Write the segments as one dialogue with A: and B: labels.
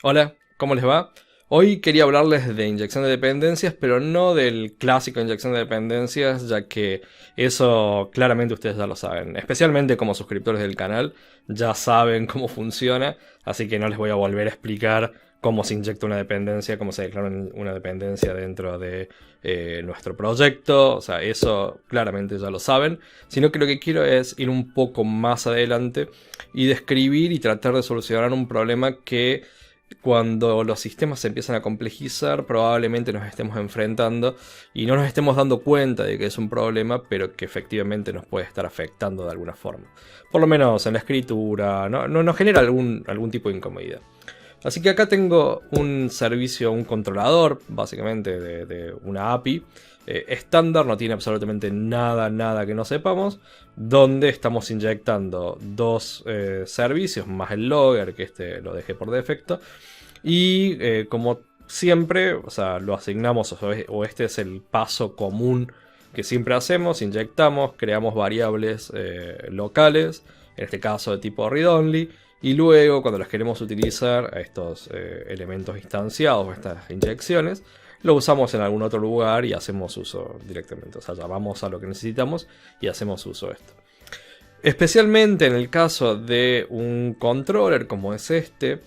A: Hola, ¿cómo les va? Hoy quería hablarles de inyección de dependencias, pero no del clásico inyección de dependencias, ya que eso claramente ustedes ya lo saben. Especialmente como suscriptores del canal, ya saben cómo funciona, así que no les voy a volver a explicar cómo se inyecta una dependencia, cómo se declara una dependencia dentro de nuestro proyecto. O sea, eso claramente ya lo saben, sino que lo que quiero es ir un poco más adelante y describir y tratar de solucionar un problema que cuando los sistemas se empiezan a complejizar, probablemente nos estemos enfrentando y no nos estemos dando cuenta de que es un problema, pero que efectivamente nos puede estar afectando de alguna forma. Por lo menos en la escritura, no nos genera algún tipo de incomodidad. Así que acá tengo un servicio, un controlador, básicamente de una API estándar, no tiene absolutamente nada que no sepamos, donde estamos inyectando dos servicios, más el logger, que este lo dejé por defecto, y como siempre, o sea, lo asignamos, o este es el paso común que siempre hacemos, inyectamos, creamos variables locales, en este caso de tipo read-only, y luego cuando las queremos utilizar a estos elementos instanciados o estas inyecciones, lo usamos en algún otro lugar y hacemos uso directamente. O sea, llamamos a lo que necesitamos y hacemos uso de esto. Especialmente en el caso de un controller como es este,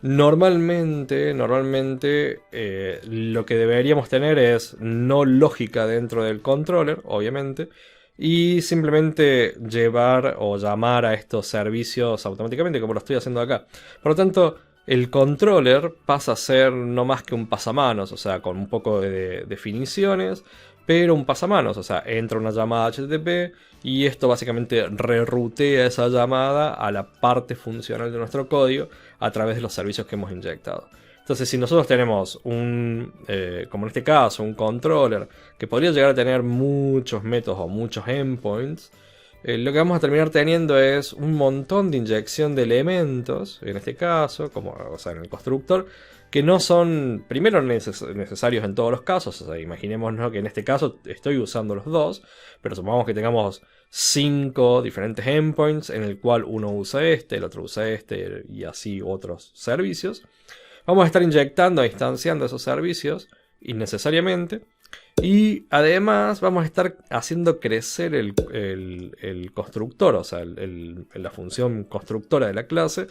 A: normalmente lo que deberíamos tener es no lógica dentro del controller, obviamente, y simplemente llevar o llamar a estos servicios automáticamente como lo estoy haciendo acá. Por lo tanto, el controller pasa a ser no más que un pasamanos, o sea, con un poco de definiciones, pero un pasamanos, o sea, entra una llamada HTTP y esto básicamente rerutea esa llamada a la parte funcional de nuestro código a través de los servicios que hemos inyectado. Entonces, si nosotros tenemos como en este caso, un controller que podría llegar a tener muchos métodos o muchos endpoints, lo que vamos a terminar teniendo es un montón de inyección de elementos, en este caso, como o sea, en el constructor, que no son, primero, necesarios en todos los casos. O sea, imaginémonos que en este caso estoy usando los dos, pero supongamos que tengamos 5 diferentes endpoints, en el cual uno usa este, el otro usa este, y así otros servicios. Vamos a estar inyectando e instanciando esos servicios innecesariamente. Y además vamos a estar haciendo crecer el constructor, o sea, la función constructora de la clase,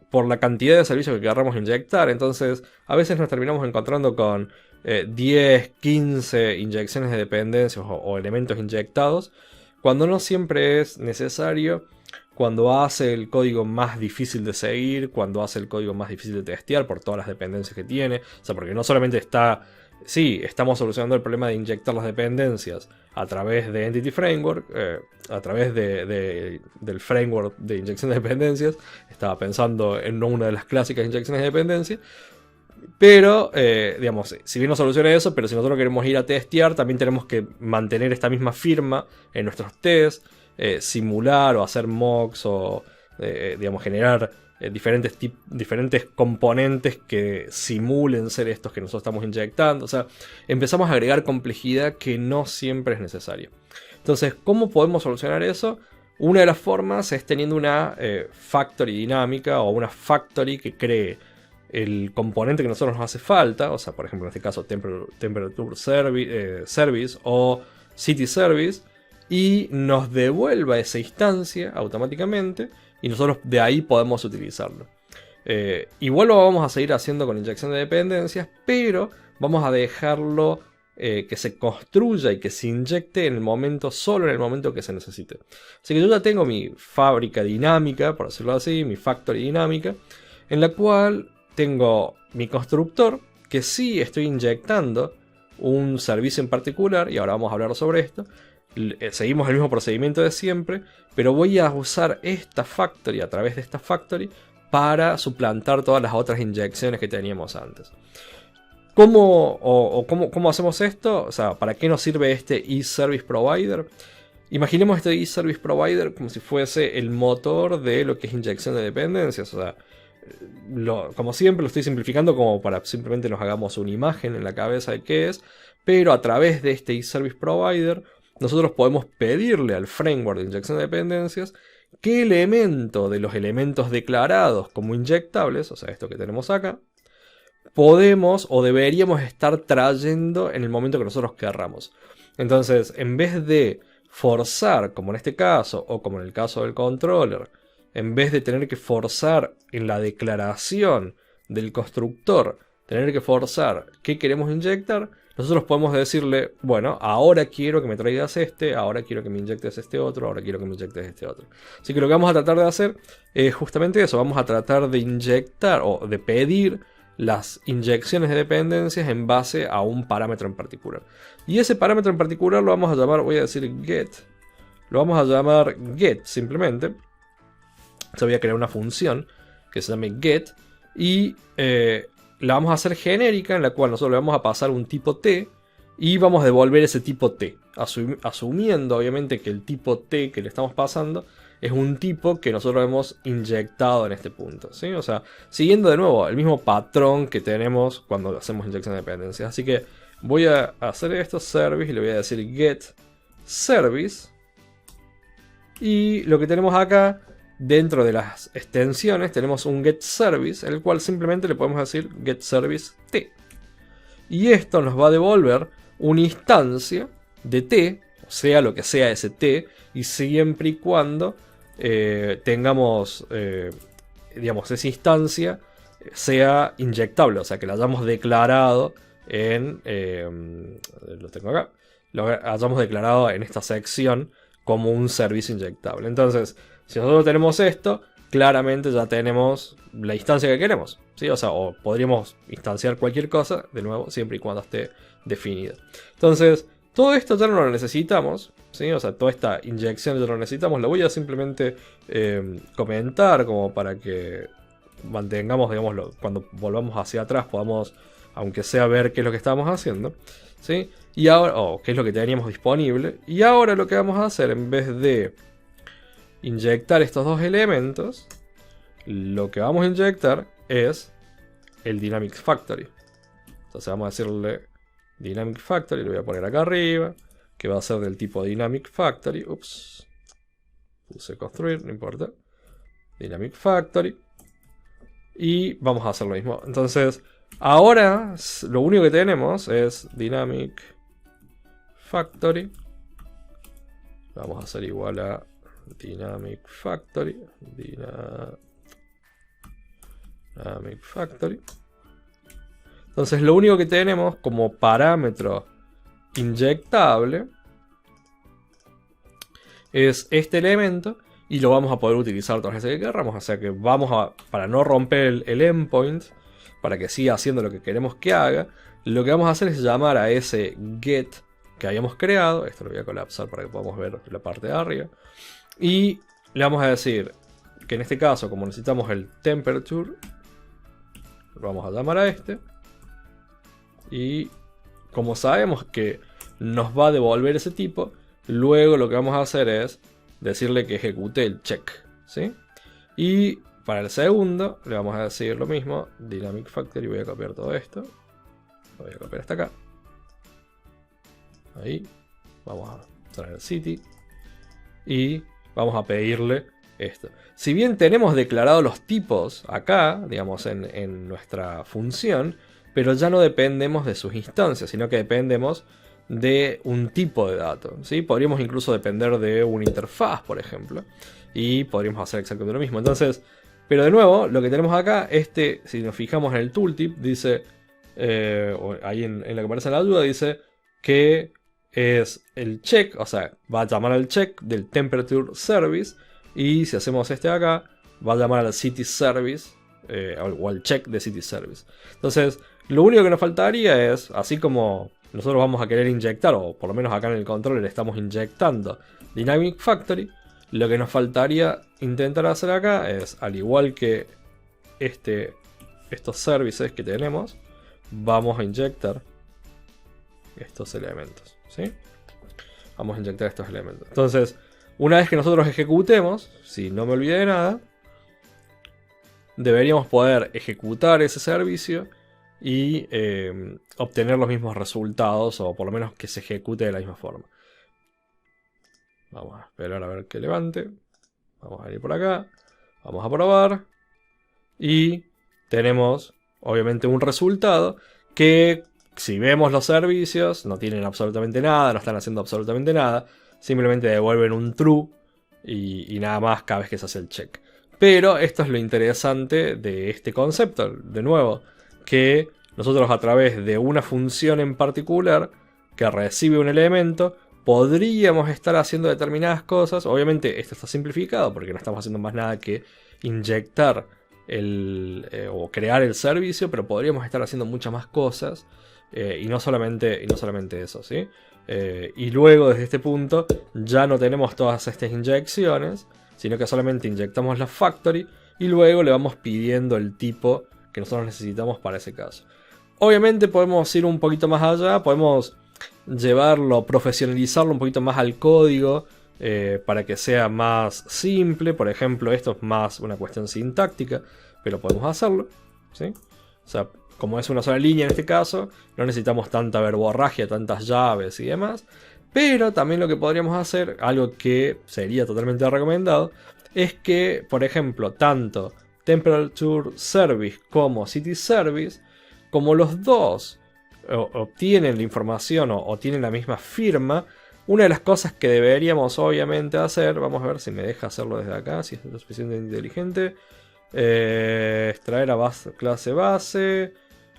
A: por la cantidad de servicios que queramos inyectar. Entonces, a veces nos terminamos encontrando con 10, 15 inyecciones de dependencias o elementos inyectados, cuando no siempre es necesario, cuando hace el código más difícil de seguir, cuando hace el código más difícil de testear por todas las dependencias que tiene. O sea, porque no solamente está... Sí, estamos solucionando el problema de inyectar las dependencias a través de Entity Framework, a través del framework de inyección de dependencias. Estaba pensando en una de las clásicas inyecciones de dependencia. Pero, digamos, si bien no soluciona eso, pero si nosotros queremos ir a testear, también tenemos que mantener esta misma firma en nuestros tests, simular o hacer mocks o, digamos, generar diferentes componentes que simulen ser estos que nosotros estamos inyectando. O sea, empezamos a agregar complejidad que no siempre es necesaria. Entonces, ¿cómo podemos solucionar eso? Una de las formas es teniendo una factory dinámica o una factory que cree el componente que a nosotros nos hace falta, o sea, por ejemplo, en este caso Temperature Service o City Service, y nos devuelva esa instancia automáticamente y nosotros de ahí podemos utilizarlo. Igual lo vamos a seguir haciendo con inyección de dependencias, pero vamos a dejarlo que se construya y que se inyecte en el momento, solo en el momento que se necesite. Así que yo ya tengo mi fábrica dinámica, por decirlo así, mi factory dinámica, en la cual tengo mi constructor, que sí estoy inyectando un servicio en particular, y ahora vamos a hablar sobre esto. Seguimos el mismo procedimiento de siempre, pero voy a usar esta factory, a través de esta factory, para suplantar todas las otras inyecciones que teníamos antes. ¿Cómo hacemos esto? O sea, ¿para qué nos sirve este eService Provider? Imaginemos este eService Provider como si fuese el motor de lo que es inyección de dependencias. O sea, como siempre lo estoy simplificando como para simplemente nos hagamos una imagen en la cabeza de qué es, pero a través de este eService Provider nosotros podemos pedirle al framework de inyección de dependencias qué elemento de los elementos declarados como inyectables, o sea, esto que tenemos acá, podemos o deberíamos estar trayendo en el momento que nosotros querramos. Entonces, en vez de forzar, como en este caso, o como en el caso del controller, en vez de tener que forzar en la declaración del constructor, tener que forzar qué queremos inyectar, nosotros podemos decirle, bueno, ahora quiero que me traigas este, ahora quiero que me inyectes este otro, ahora quiero que me inyectes este otro. Así que lo que vamos a tratar de hacer es justamente eso, vamos a tratar de inyectar o de pedir las inyecciones de dependencias en base a un parámetro en particular. Y ese parámetro en particular lo vamos a llamar, voy a decir get, lo vamos a llamar get simplemente. Yo voy a crear una función que se llame get y la vamos a hacer genérica, en la cual nosotros le vamos a pasar un tipo t y vamos a devolver ese tipo t, asumiendo obviamente que el tipo t que le estamos pasando es un tipo que nosotros hemos inyectado en este punto, ¿sí? O sea, siguiendo de nuevo el mismo patrón que tenemos cuando hacemos inyección de dependencias. Así que voy a hacer esto, service, y le voy a decir get service. Y lo que tenemos acá, dentro de las extensiones, tenemos un get service, el cual simplemente le podemos decir get service t. Y esto nos va a devolver una instancia de t, o sea lo que sea ese t, y siempre y cuando tengamos, digamos, esa instancia sea inyectable, o sea que la hayamos declarado en, lo tengo acá, lo hayamos declarado en esta sección como un servicio inyectable. Entonces, si nosotros tenemos esto, claramente ya tenemos la instancia que queremos, ¿sí? O sea, o podríamos instanciar cualquier cosa, de nuevo, siempre y cuando esté definida. Entonces, todo esto ya no lo necesitamos, ¿sí? O sea, toda esta inyección ya no lo necesitamos. Lo voy a simplemente comentar como para que mantengamos, digamos, cuando volvamos hacia atrás podamos, aunque sea, ver qué es lo que estamos haciendo, ¿sí? Y ahora, qué es lo que teníamos disponible. Y ahora lo que vamos a hacer, en vez de inyectar estos dos elementos, lo que vamos a inyectar es el Dynamic Factory. Entonces vamos a decirle Dynamic Factory, lo voy a poner acá arriba, que va a ser del tipo Dynamic Factory. Ups, puse construir, no importa. Dynamic Factory. Y vamos a hacer lo mismo. Entonces, ahora lo único que tenemos es Dynamic Factory. Vamos a hacer igual a Dynamic Factory. Dynamic Factory. Entonces lo único que tenemos como parámetro inyectable es este elemento y lo vamos a poder utilizar todas las veces que queramos. O sea que vamos a, para no romper el endpoint, para que siga haciendo lo que queremos que haga, lo que vamos a hacer es llamar a ese get que habíamos creado. Esto lo voy a colapsar para que podamos ver la parte de arriba. Y le vamos a decir que en este caso, como necesitamos el temperature, lo vamos a llamar a este. Y como sabemos que nos va a devolver ese tipo, luego lo que vamos a hacer es decirle que ejecute el check, ¿sí? Y para el segundo le vamos a decir lo mismo, Dynamic Factory. Voy a copiar todo esto, lo voy a copiar hasta acá. Ahí, vamos a traer City y vamos a pedirle esto. Si bien tenemos declarados los tipos acá, digamos en nuestra función, pero ya no dependemos de sus instancias, sino que dependemos de un tipo de dato, ¿sí? Podríamos incluso depender de una interfaz, por ejemplo, y podríamos hacer exactamente lo mismo. Entonces, pero de nuevo, lo que tenemos acá, si nos fijamos en el tooltip, dice, ahí en la que aparece en la ayuda, dice que es el check, o sea, va a llamar al check del temperature service, y si hacemos este de acá, va a llamar al city service, o al check de city service. Entonces, lo único que nos faltaría es, así como nosotros vamos a querer inyectar, o por lo menos acá en el controller estamos inyectando Dynamic Factory, lo que nos faltaría intentar hacer acá es, al igual que estos services que tenemos, vamos a inyectar estos elementos, ¿sí? Vamos a inyectar estos elementos. Entonces, una vez que nosotros ejecutemos, si no me olvidé de nada, deberíamos poder ejecutar ese servicio y obtener los mismos resultados, o por lo menos que se ejecute de la misma forma. Vamos a esperar a ver que levante. Vamos a venir por acá. Vamos a probar. Y tenemos, obviamente, un resultado que, si vemos los servicios, no tienen absolutamente nada, no están haciendo absolutamente nada. Simplemente devuelven un true y nada más cada vez que se hace el check. Pero esto es lo interesante de este concepto, de nuevo, que nosotros a través de una función en particular que recibe un elemento, podríamos estar haciendo determinadas cosas. Obviamente esto está simplificado porque no estamos haciendo más nada que inyectar o crear el servicio, pero podríamos estar haciendo muchas más cosas y no solamente eso, ¿sí? Y luego desde este punto ya no tenemos todas estas inyecciones, sino que solamente inyectamos la factory y luego le vamos pidiendo el tipo que nosotros necesitamos para ese caso. Obviamente podemos ir un poquito más allá, podemos llevarlo, profesionalizarlo un poquito más al código para que sea más simple. Por ejemplo, esto es más una cuestión sintáctica, pero podemos hacerlo, ¿sí? O sea, como es una sola línea en este caso, no necesitamos tanta verborragia, tantas llaves y demás. Pero también lo que podríamos hacer, algo que sería totalmente recomendado, es que, por ejemplo, tanto Temperature Service como City Service, como los dos obtienen la información o tienen la misma firma, una de las cosas que deberíamos obviamente hacer, vamos a ver si me deja hacerlo desde acá, si es lo suficientemente inteligente, extraer a clase base,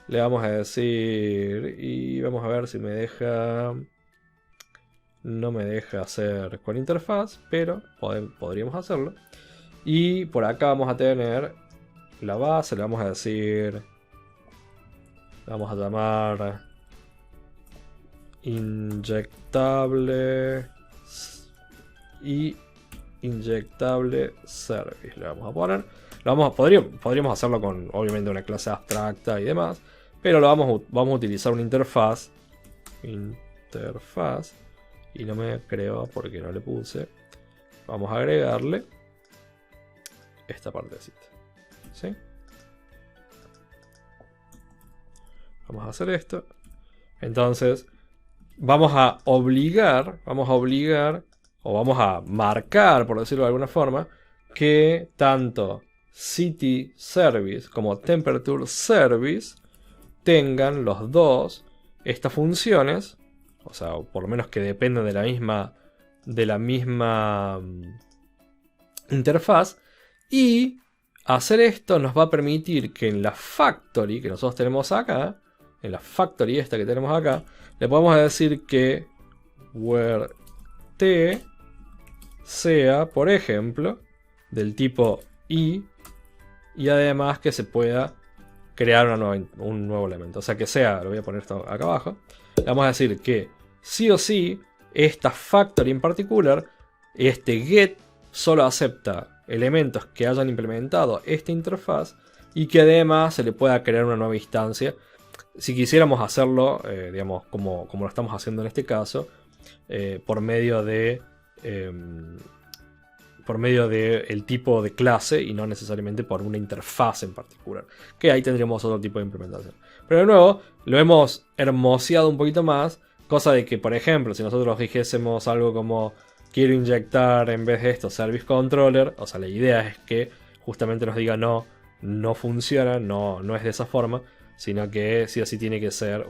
A: le vamos a decir, y vamos a ver si me deja, no me deja hacer con interfaz, pero podríamos hacerlo. Y por acá vamos a tener la base, le vamos a decir, vamos a llamar inyectable y inyectable service, le vamos a poner. Podríamos hacerlo con obviamente una clase abstracta y demás, pero vamos a utilizar una interfaz, y no me creo porque no le puse. Vamos a agregarle esta partecita, ¿sí? Vamos a hacer esto. Entonces vamos a obligar o vamos a marcar, por decirlo de alguna forma, que tanto City Service como Temperature Service tengan los dos estas funciones, o sea, por lo menos que dependan de la misma interfaz. Y hacer esto nos va a permitir que en la factory que nosotros tenemos acá, en la factory esta que tenemos acá, le podemos decir que where t sea, por ejemplo, del tipo i, y además que se pueda crear un nuevo elemento. O sea, que sea, lo voy a poner esto acá abajo, le vamos a decir que sí o sí esta factory en particular, este get, solo acepta elementos que hayan implementado esta interfaz y que además se le pueda crear una nueva instancia. Si quisiéramos hacerlo, digamos, como lo estamos haciendo en este caso, por medio de el tipo de clase y no necesariamente por una interfaz en particular, que ahí tendríamos otro tipo de implementación. Pero de nuevo, lo hemos hermoseado un poquito más, cosa de que, por ejemplo, si nosotros dijésemos algo como quiero inyectar en vez de esto Service Controller, o sea, la idea es que justamente nos diga no funciona, no es de esa forma, sino que sí o sí tiene que ser,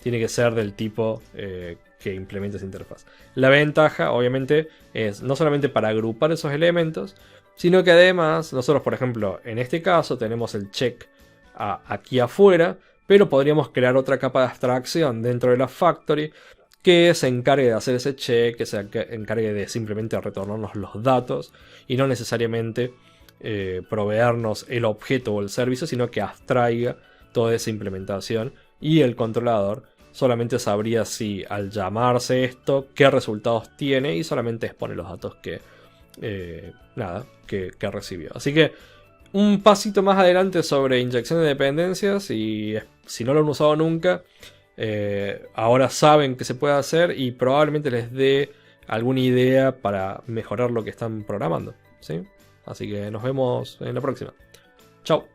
A: tiene que ser del tipo que implemente esa interfaz. La ventaja, obviamente, es no solamente para agrupar esos elementos, sino que además nosotros, por ejemplo, en este caso tenemos el check aquí afuera, pero podríamos crear otra capa de abstracción dentro de la factory que se encargue de hacer ese check, que se encargue de simplemente retornarnos los datos y no necesariamente proveernos el objeto o el servicio, sino que abstraiga toda esa implementación, y el controlador solamente sabría si al llamarse esto qué resultados tiene y solamente expone los datos que recibió. Así que un pasito más adelante sobre inyección de dependencias, y si no lo han usado nunca, ahora saben que se puede hacer y probablemente les dé alguna idea para mejorar lo que están programando, ¿sí? Así que nos vemos en la próxima. Chao.